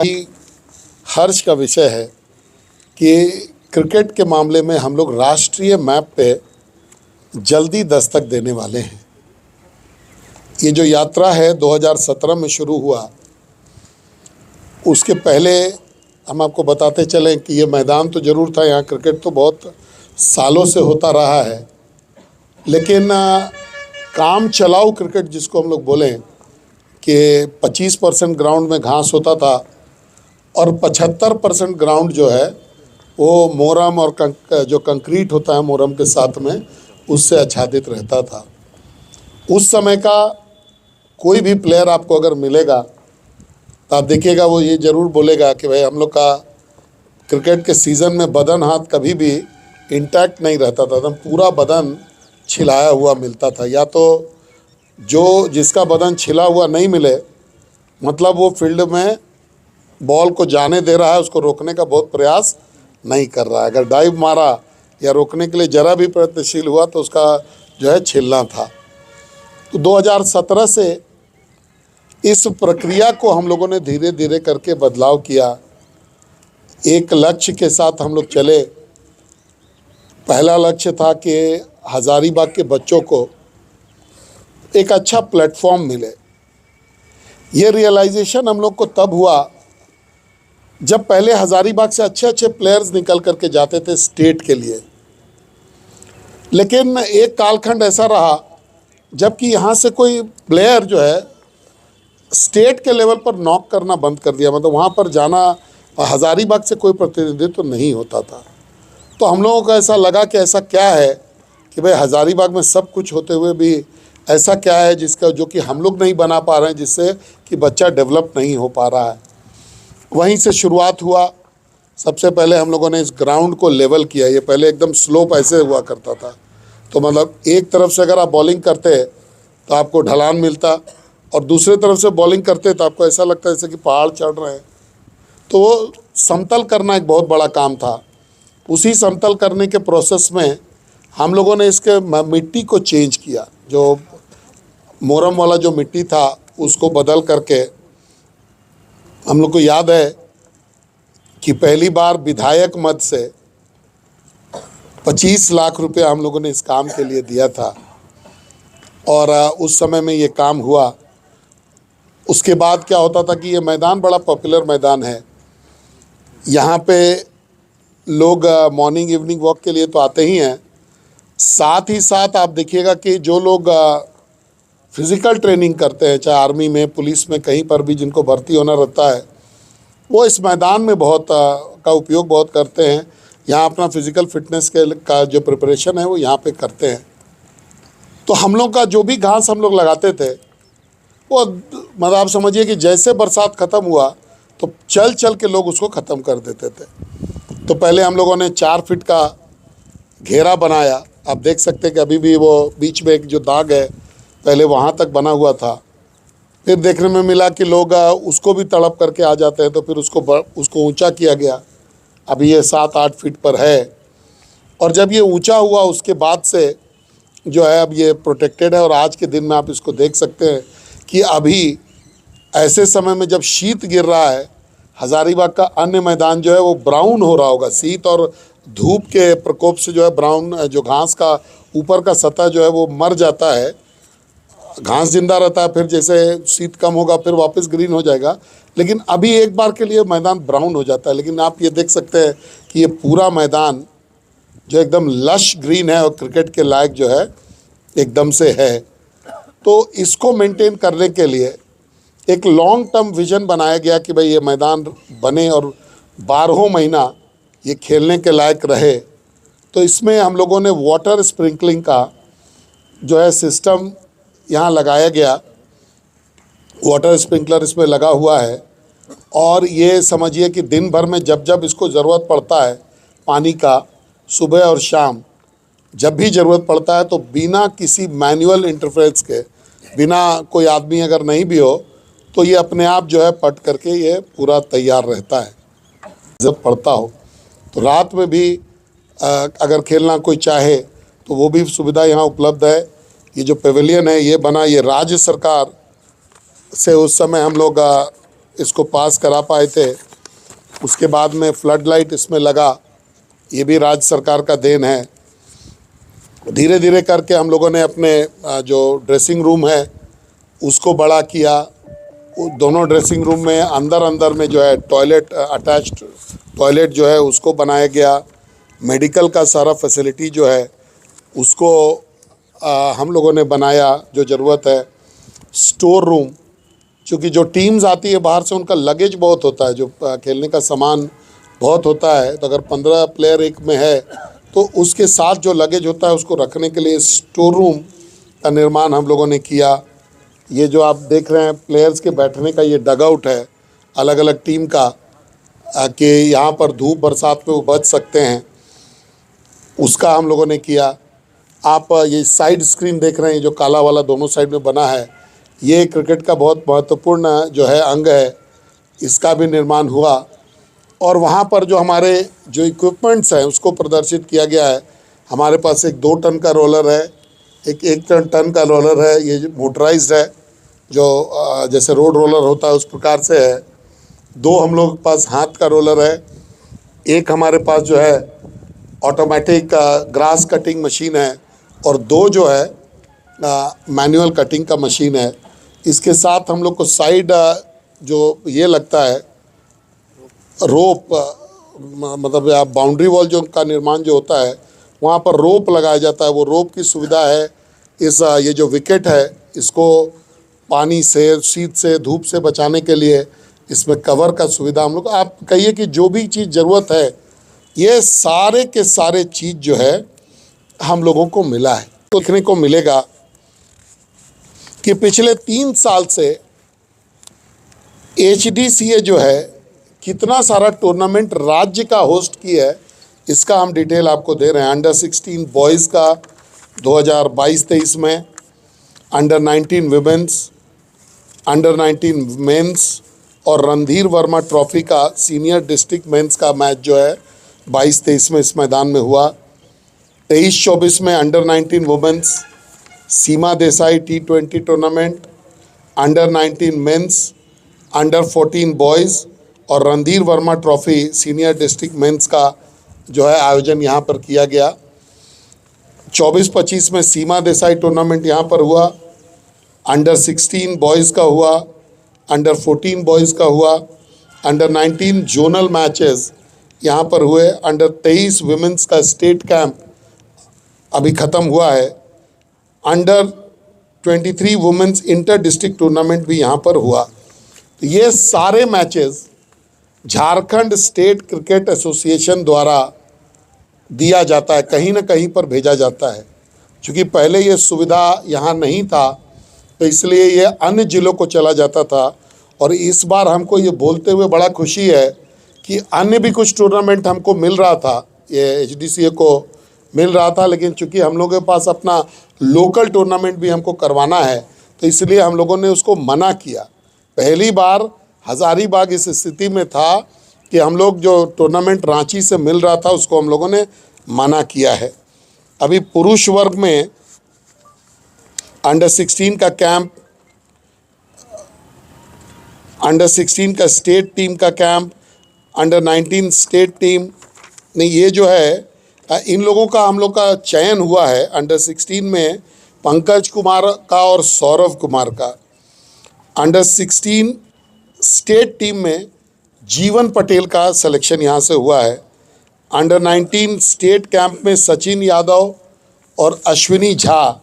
ही हर्ष का विषय है कि क्रिकेट के मामले में हम लोग राष्ट्रीय मैप पे जल्दी दस्तक देने वाले हैं। ये जो यात्रा है 2017 में शुरू हुआ, उसके पहले हम आपको बताते चलें कि ये मैदान तो ज़रूर था, यहाँ क्रिकेट तो बहुत सालों से होता रहा है, लेकिन काम चलाऊ क्रिकेट जिसको हम लोग बोलें कि 25% ग्राउंड में घास होता था और 75% ग्राउंड जो है वो मोरम और जो कंक्रीट होता है मोरम के साथ में, उससे आच्छादित रहता था। उस समय का कोई भी प्लेयर आपको अगर मिलेगा तो आप देखिएगा वो ये ज़रूर बोलेगा कि भाई हम लोग का क्रिकेट के सीज़न में बदन हाथ कभी भी इंटैक्ट नहीं रहता था, एकदम पूरा बदन छिलाया हुआ मिलता था। या तो जो जिसका बदन छिला हुआ नहीं मिले, मतलब वो फील्ड में बॉल को जाने दे रहा है, उसको रोकने का बहुत प्रयास नहीं कर रहा है। अगर डाइव मारा या रोकने के लिए ज़रा भी प्रयत्नशील हुआ तो उसका जो है छिलना था। तो 2017 से इस प्रक्रिया को हम लोगों ने धीरे धीरे करके बदलाव किया। एक लक्ष्य के साथ हम लोग चले। पहला लक्ष्य था कि हज़ारीबाग के बच्चों को एक अच्छा प्लेटफॉर्म मिले। ये रियलाइजेशन हम लोग को तब हुआ जब पहले हज़ारीबाग से अच्छे अच्छे प्लेयर्स निकल करके जाते थे स्टेट के लिए, लेकिन एक कालखंड ऐसा रहा जबकि यहाँ से कोई प्लेयर जो है स्टेट के लेवल पर नॉक करना बंद कर दिया, मतलब वहाँ पर जाना, हज़ारीबाग से कोई प्रतिनिधित्व नहीं होता था। तो हम लोगों को ऐसा लगा कि ऐसा क्या है कि भाई हज़ारीबाग में सब कुछ होते हुए भी ऐसा क्या है जिसका जो कि हम लोग नहीं बना पा रहे हैं, जिससे कि बच्चा डेवलप नहीं हो पा रहा है। वहीं से शुरुआत हुआ। सबसे पहले हम लोगों ने इस ग्राउंड को लेवल किया। ये पहले एकदम स्लोप ऐसे हुआ करता था, तो मतलब एक तरफ से अगर आप बॉलिंग करते तो आपको ढलान मिलता और दूसरे तरफ से बॉलिंग करते तो आपको ऐसा लगता है जैसे कि पहाड़ चढ़ रहे हैं। तो वो समतल करना एक बहुत बड़ा काम था। उसी समतल करने के प्रोसेस में हम लोगों ने इसके मिट्टी को चेंज किया। जो मोरम वाला जो मिट्टी था उसको बदल करके, हम लोग को याद है कि पहली बार विधायक मद से 25 लाख रुपया हम लोगों ने इस काम के लिए दिया था और उस समय में ये काम हुआ। उसके बाद क्या होता था कि ये मैदान बड़ा पॉपुलर मैदान है। यहाँ पे लोग मॉर्निंग इवनिंग वॉक के लिए तो आते ही हैं, साथ ही साथ आप देखिएगा कि जो लोग फिज़िकल ट्रेनिंग करते हैं, चाहे आर्मी में, पुलिस में, कहीं पर भी जिनको भर्ती होना रहता है, वो इस मैदान में बहुत का उपयोग बहुत करते हैं। यहाँ अपना फिज़िकल फिटनेस का जो प्रिपरेशन है वो यहाँ पे करते हैं। तो हम लोग का जो भी घास हम लोग लगाते थे वो मतलब आप समझिए कि जैसे बरसात ख़त्म हुआ तो चल चल के लोग उसको ख़त्म कर देते थे। तो पहले हम लोगों ने 4 फीट का घेरा बनाया। आप देख सकते हैं कि अभी भी वो बीच में एक जो दाग है पहले वहाँ तक बना हुआ था। फिर देखने में मिला कि लोग उसको भी तड़प करके आ जाते हैं, तो फिर उसको ऊंचा किया गया। अभी ये 7-8 फीट पर है और जब ये ऊंचा हुआ उसके बाद से जो है अब ये प्रोटेक्टेड है। और आज के दिन में आप इसको देख सकते हैं कि अभी ऐसे समय में जब शीत गिर रहा है, हज़ारीबाग का अन्य मैदान जो है वो ब्राउन हो रहा होगा। शीत और धूप के प्रकोप से जो है ब्राउन, जो घास का ऊपर का सतह जो है वो मर जाता है, घास जिंदा रहता है, फिर जैसे शीत कम होगा फिर वापस ग्रीन हो जाएगा, लेकिन अभी एक बार के लिए मैदान ब्राउन हो जाता है। लेकिन आप ये देख सकते हैं कि ये पूरा मैदान जो एकदम लश ग्रीन है और क्रिकेट के लायक जो है एकदम से है। तो इसको मेंटेन करने के लिए एक लॉन्ग टर्म विज़न बनाया गया कि भाई ये मैदान बने और 12 महीना ये खेलने के लायक रहे। तो इसमें हम लोगों ने वाटर स्प्रिंकलिंग का जो है सिस्टम यहाँ लगाया गया। वाटर स्प्रिंकलर इसमें लगा हुआ है और ये समझिए कि दिन भर में जब जब इसको ज़रूरत पड़ता है पानी का, सुबह और शाम जब भी ज़रूरत पड़ता है, तो बिना किसी मैनुअल इंटरफेरेंस के, बिना कोई आदमी अगर नहीं भी हो तो ये अपने आप जो है पट करके ये पूरा तैयार रहता है। जब पड़ता हो तो रात में भी अगर खेलना कोई चाहे तो वो भी सुविधा यहाँ उपलब्ध है। ये जो पेविलियन है ये बना, ये राज्य सरकार से उस समय हम लोग इसको पास करा पाए थे। उसके बाद में फ्लड लाइट इसमें लगा, ये भी राज्य सरकार का देन है। धीरे धीरे करके हम लोगों ने अपने जो ड्रेसिंग रूम है उसको बड़ा किया। दोनों ड्रेसिंग रूम में अंदर अंदर में जो है टॉयलेट, अटैच्ड टॉयलेट जो है उसको बनाया गया। मेडिकल का सारा फैसिलिटी जो है उसको हम लोगों ने बनाया जो ज़रूरत है। स्टोर रूम, क्योंकि जो टीम्स आती है बाहर से उनका लगेज बहुत होता है, जो खेलने का सामान बहुत होता है, तो अगर 15 प्लेयर एक में है तो उसके साथ जो लगेज होता है उसको रखने के लिए स्टोर रूम का निर्माण हम लोगों ने किया। ये जो आप देख रहे हैं प्लेयर्स के बैठने का ये डग आउट है अलग अलग टीम का, कि यहाँ पर धूप बरसात में वो बच सकते हैं, उसका हम लोगों ने किया। आप ये साइड स्क्रीन देख रहे हैं जो काला वाला दोनों साइड में बना है, ये क्रिकेट का बहुत महत्वपूर्ण जो है अंग है, इसका भी निर्माण हुआ। और वहाँ पर जो हमारे जो इक्विपमेंट्स हैं उसको प्रदर्शित किया गया है। हमारे पास एक 2 टन का रोलर है, एक टन का रोलर है, ये मोटराइज्ड है, जो जैसे रोड रोलर होता है उस प्रकार से है। 2 हम लोग के पास हाथ का रोलर है, एक हमारे पास जो है ऑटोमेटिक ग्रास कटिंग मशीन है, और 2 जो है मैनुअल कटिंग का मशीन है। इसके साथ हम लोग को साइड जो ये लगता है रोप, मतलब आप बाउंड्री वॉल जो का निर्माण जो होता है वहाँ पर रोप लगाया जाता है, वो रोप की सुविधा है। इस ये जो विकेट है इसको पानी से, शीत से, धूप से बचाने के लिए इसमें कवर का सुविधा हम लोग, आप कहिए कि जो भी चीज़ ज़रूरत है ये सारे के सारे चीज़ जो है हम लोगों को मिला है। तो देखने को मिलेगा कि पिछले 3 साल से HDCA जो है कितना सारा टूर्नामेंट राज्य का होस्ट किया है, इसका हम डिटेल आपको दे रहे हैं। अंडर 16 बॉयज़ का 2022-23 में, अंडर 19 विमेंस, अंडर 19 मेंस और रणधीर वर्मा ट्रॉफी का सीनियर डिस्ट्रिक्ट मेंस का मैच जो है 22-23 में इस मैदान में हुआ। 23-24 में under 19 women's Seema Desai T20 tournament, under 19 men's, under 14 boys और Randhir Verma trophy senior district men's का जो है आयोजन यहाँ पर किया गया। 24-25 में सीमा देसाई टूर्नामेंट यहाँ पर हुआ, अंडर 16 बॉयज़ का हुआ, अंडर 14 बॉयज़ का हुआ, अंडर 19 जोनल मैचेस यहाँ पर हुए, अंडर 23 वुमेंस का स्टेट कैंप अभी ख़त्म हुआ है, under 23 women's inter district tournament भी यहाँ पर हुआ। तो ये सारे matches Jharkhand state cricket association द्वारा दिया जाता है, कहीं ना कहीं पर भेजा जाता है। क्योंकि पहले ये सुविधा यहाँ नहीं था तो इसलिए ये अन्य ज़िलों को चला जाता था। और इस बार हमको ये बोलते हुए बड़ा खुशी है कि अन्य भी कुछ टूर्नामेंट हमको मिल रहा था, ये HDCA को मिल रहा था, लेकिन चूँकि हम लोगों के पास अपना लोकल टूर्नामेंट भी हमको करवाना है तो इसलिए हम लोगों ने उसको मना किया। पहली बार हज़ारीबाग इस स्थिति में था कि हम लोग जो टूर्नामेंट रांची से मिल रहा था उसको हम लोगों ने मना किया है। अभी पुरुष वर्ग में अंडर 16 का कैंप, अंडर 16 का स्टेट टीम का कैंप, अंडर 19 स्टेट टीम नहीं, ये जो है इन लोगों का हम लोग का चयन हुआ है। अंडर 16 में पंकज कुमार का और सौरभ कुमार का, अंडर 16 स्टेट टीम में जीवन पटेल का सिलेक्शन यहाँ से हुआ है। अंडर 19 स्टेट कैंप में सचिन यादव और अश्विनी झा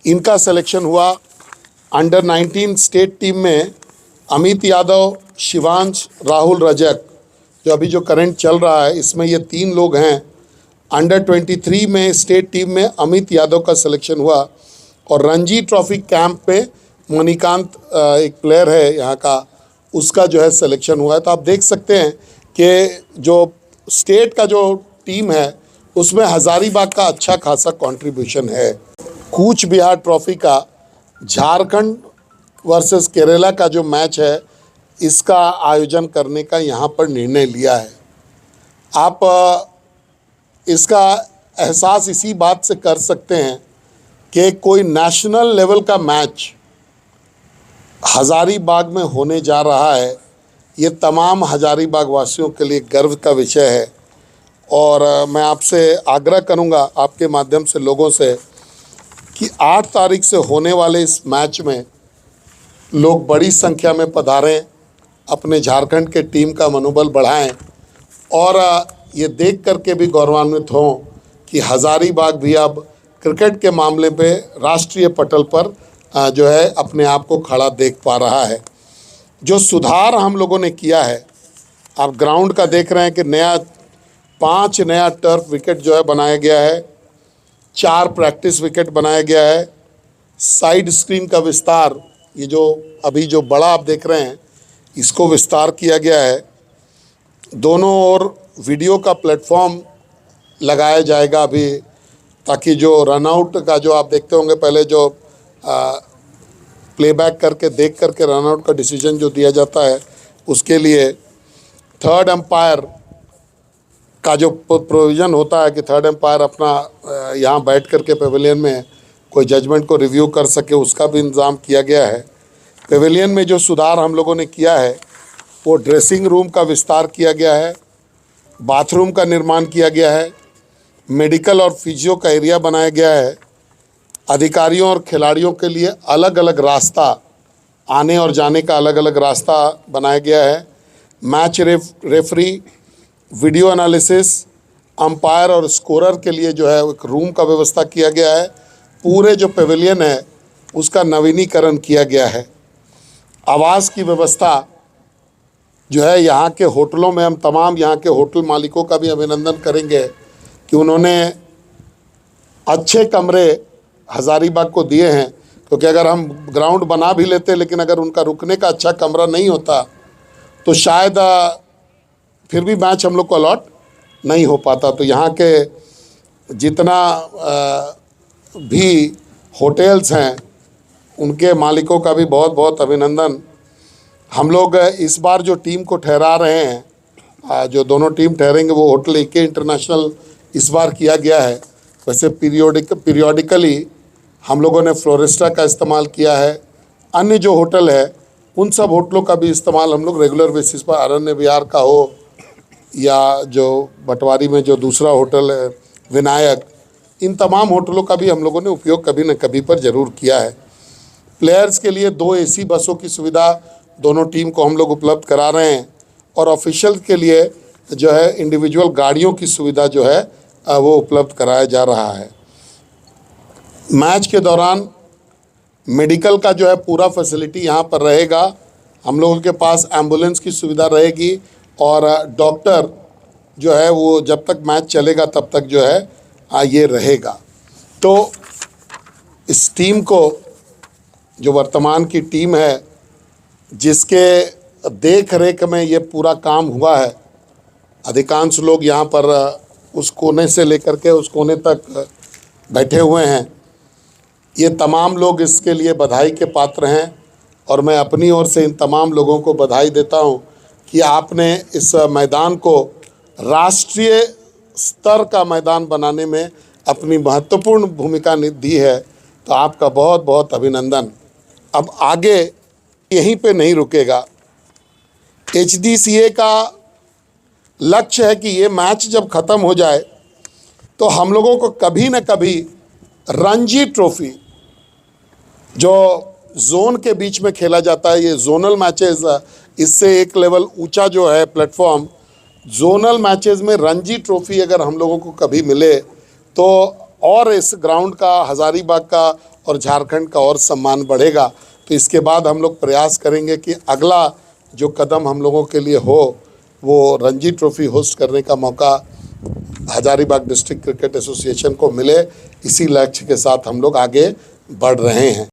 इनका सिलेक्शन हुआ। अंडर 19 स्टेट टीम में अमित यादव, शिवांश, राहुल रजक जो अभी जो करंट चल रहा है इसमें ये 3 लोग हैं। अंडर 23 में स्टेट टीम में अमित यादव का सिलेक्शन हुआ। और रणजी ट्रॉफी कैंप में मणिकांत एक प्लेयर है यहाँ का, उसका जो है सिलेक्शन हुआ है। तो आप देख सकते हैं कि जो स्टेट का जो टीम है उसमें हज़ारीबाग का अच्छा खासा कंट्रीब्यूशन है। कूच बिहार ट्रॉफी का झारखंड वर्सेस केरला का जो मैच है इसका आयोजन करने का यहाँ पर निर्णय लिया है। आप इसका एहसास इसी बात से कर सकते हैं कि कोई नेशनल लेवल का मैच हज़ारीबाग में होने जा रहा है, ये तमाम हज़ारीबाग वासियों के लिए गर्व का विषय है। और मैं आपसे आग्रह करूंगा आपके माध्यम से लोगों से कि 8 तारीख से होने वाले इस मैच में लोग बड़ी संख्या में पधारें, अपने झारखंड के टीम का मनोबल बढ़ाएं और ये देख करके भी गौरवान्वित हों कि हज़ारीबाग भी अब क्रिकेट के मामले पे राष्ट्रीय पटल पर जो है अपने आप को खड़ा देख पा रहा है। जो सुधार हम लोगों ने किया है, आप ग्राउंड का देख रहे हैं कि 5 नया टर्फ विकेट जो है बनाया गया है, 4 प्रैक्टिस विकेट बनाया गया है, साइड स्क्रीन का विस्तार, ये जो अभी जो बड़ा आप देख रहे हैं इसको विस्तार किया गया है। दोनों ओर वीडियो का प्लेटफॉर्म लगाया जाएगा अभी, ताकि जो रनआउट का जो आप देखते होंगे पहले जो प्लेबैक करके देख करके रनआउट का डिसीजन जो दिया जाता है, उसके लिए थर्ड एम्पायर का जो प्रोविज़न होता है कि थर्ड एम्पायर अपना यहाँ बैठ करके पेविलियन में कोई जजमेंट को रिव्यू कर सके, उसका भी इंतज़ाम किया गया है। पेविलियन में जो सुधार हम लोगों ने किया है वो ड्रेसिंग रूम का विस्तार किया गया है, बाथरूम का निर्माण किया गया है, मेडिकल और फिजियो का एरिया बनाया गया है, अधिकारियों और खिलाड़ियों के लिए अलग अलग रास्ता, आने और जाने का अलग अलग रास्ता बनाया गया है। Match referee, video analysis, umpire और स्कोरर के लिए जो है एक रूम का व्यवस्था किया गया है। पूरे जो पेविलियन है उसका नवीनीकरण किया गया है। आवास की व्यवस्था जो है, यहाँ के होटलों में हम तमाम यहाँ के होटल मालिकों का भी अभिनंदन करेंगे कि उन्होंने अच्छे कमरे हज़ारीबाग को दिए हैं, क्योंकि अगर हम ग्राउंड बना भी लेते लेकिन अगर उनका रुकने का अच्छा कमरा नहीं होता तो शायद फिर भी मैच हम लोग को अलॉट नहीं हो पाता। तो यहाँ के जितना भी होटल्स हैं उनके मालिकों का भी बहुत बहुत अभिनंदन। हम लोग इस बार जो टीम को ठहरा रहे हैं, जो दोनों टीम ठहरेंगे वो होटल AK इंटरनेशनल इस बार किया गया है। वैसे पीरियोडिकली हम लोगों ने फ्लोरिस्टा का इस्तेमाल किया है। अन्य जो होटल है उन सब होटलों का भी इस्तेमाल हम लोग रेगुलर बेसिस पर, अरण्य विहार का हो या जो बटवारी में जो दूसरा होटल है विनायक, इन तमाम होटलों का भी हम लोगों ने उपयोग कभी न कभी पर ज़रूर किया है। प्लेयर्स के लिए 2 AC बसों की सुविधा दोनों टीम को हम लोग उपलब्ध करा रहे हैं और ऑफिशियल के लिए जो है इंडिविजुअल गाड़ियों की सुविधा जो है वो उपलब्ध कराया जा रहा है। मैच के दौरान मेडिकल का जो है पूरा फैसिलिटी यहाँ पर रहेगा। हम लोगों के पास एम्बुलेंस की सुविधा रहेगी और डॉक्टर जो है वो जब तक मैच चलेगा तब तक जो है ये रहेगा। तो इस टीम को, जो वर्तमान की टीम है जिसके देख रेख में ये पूरा काम हुआ है, अधिकांश लोग यहाँ पर उस कोने से लेकर के उस कोने तक बैठे हुए हैं, ये तमाम लोग इसके लिए बधाई के पात्र हैं और मैं अपनी ओर से इन तमाम लोगों को बधाई देता हूं कि आपने इस मैदान को राष्ट्रीय स्तर का मैदान बनाने में अपनी महत्वपूर्ण भूमिका दी है। तो आपका बहुत बहुत अभिनंदन। अब आगे यहीं पे नहीं रुकेगा। HDCA का लक्ष्य है कि ये मैच जब ख़त्म हो जाए तो हम लोगों को कभी न कभी रणजी ट्रॉफी, जो जोन के बीच में खेला जाता है, ये जोनल मैचेस, इससे एक लेवल ऊंचा जो है प्लेटफॉर्म, जोनल मैचेस में रणजी ट्रॉफी अगर हम लोगों को कभी मिले तो और इस ग्राउंड का, हज़ारीबाग का और झारखंड का और सम्मान बढ़ेगा। तो इसके बाद हम लोग प्रयास करेंगे कि अगला जो कदम हम लोगों के लिए हो वो रणजी ट्रॉफी होस्ट करने का मौका हज़ारीबाग डिस्ट्रिक्ट क्रिकेट एसोसिएशन को मिले। इसी लक्ष्य के साथ हम लोग आगे बढ़ रहे हैं।